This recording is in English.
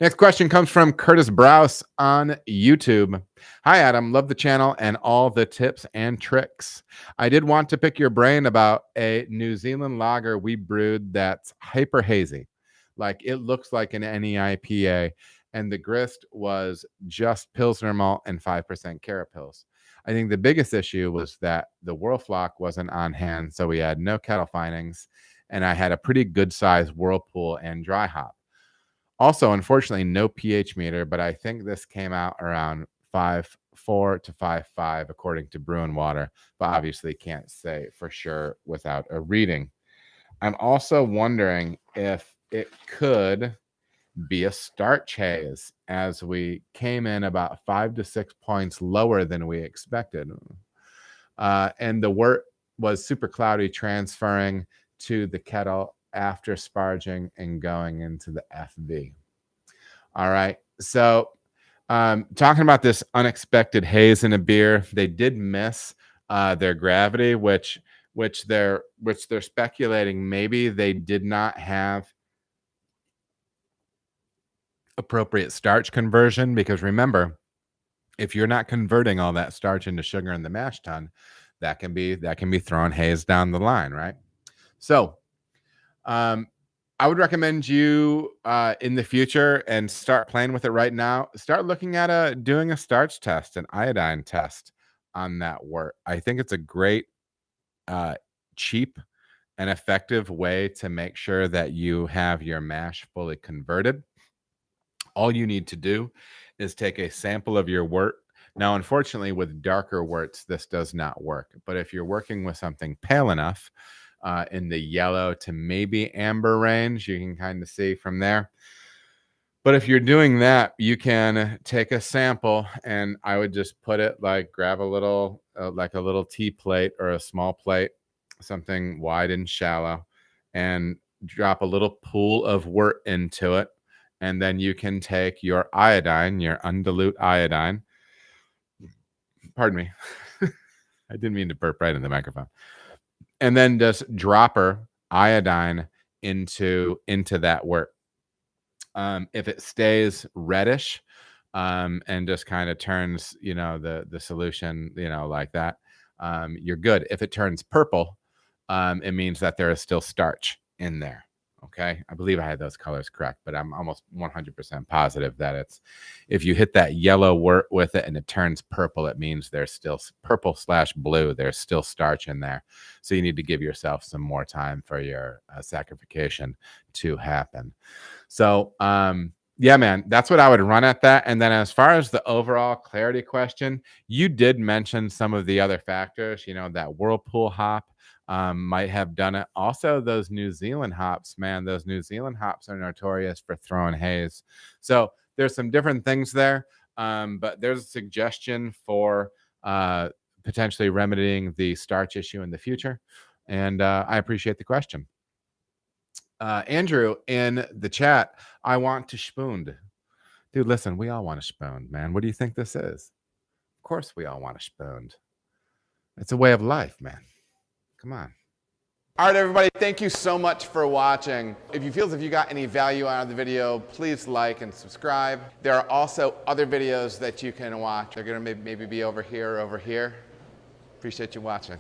Next question comes from Curtis Browse on YouTube. Hi, Adam. Love the channel and all the tips and tricks. I did want to pick your brain about a New Zealand lager we brewed that's hyper hazy. Like it looks like an NEIPA, and the grist was just Pilsner malt and 5% carapils. I think the biggest issue was that the Whirlflock wasn't on hand, so we had no kettle findings, and I had a pretty good sized whirlpool and dry hop. Also, unfortunately, no pH meter, but I think this came out around 5.4 to 5.5 according to Brew and Water, but obviously can't say for sure without a reading. I'm also wondering if it could be a starch haze, as we came in about 5 to 6 points lower than we expected. And the wort was super cloudy, transferring to the kettle after sparging and going into the FV. All right. So talking about this unexpected haze in a beer, they did miss their gravity, which they're speculating maybe they did not have appropriate starch conversion, because remember, if you're not converting all that starch into sugar in the mash tun, that can be throwing haze down the line, right? So I would recommend you in the future, and start playing with it right now, start looking at doing a starch test, an iodine test on that wort. I think it's a great cheap and effective way to make sure that you have your mash fully converted. All you need to do is take a sample of your wort. Now, unfortunately, with darker worts, this does not work. But if you're working with something pale enough, in the yellow to maybe amber range, you can kind of see from there. But if you're doing that, you can take a sample, and I would just put it like, grab a little, like a little tea plate or a small plate, something wide and shallow, and drop a little pool of wort into it. And then you can take your iodine, your undilute iodine. Pardon me. I didn't mean to burp right in the microphone. And then just dropper iodine into that wort. If it stays reddish and just kind of turns, the solution, like that, you're good. If it turns purple, it means that there is still starch in there. Okay. I believe I had those colors correct, but I'm almost 100% positive that if you hit that yellow wort with it and it turns purple, it means there's still purple/blue. There's still starch in there. So you need to give yourself some more time for your saccharification to happen. So, yeah, man, that's what I would run at that. And then as far as the overall clarity question, you did mention some of the other factors, that whirlpool hop might have done it. Also, those New Zealand hops, man, those New Zealand hops are notorious for throwing haze. So there's some different things there. But there's a suggestion for potentially remedying the starch issue in the future. And I appreciate the question. Andrew in the chat, I want to spooned. Dude, listen, we all want a spooned, man. What do you think this is? Of course we all want a spooned. It's a way of life, man. Come on. All right, everybody, thank you so much for watching. If you feel as if you got any value out of the video, please like and subscribe. There are also other videos that you can watch. They're gonna maybe be over here or over here. Appreciate you watching.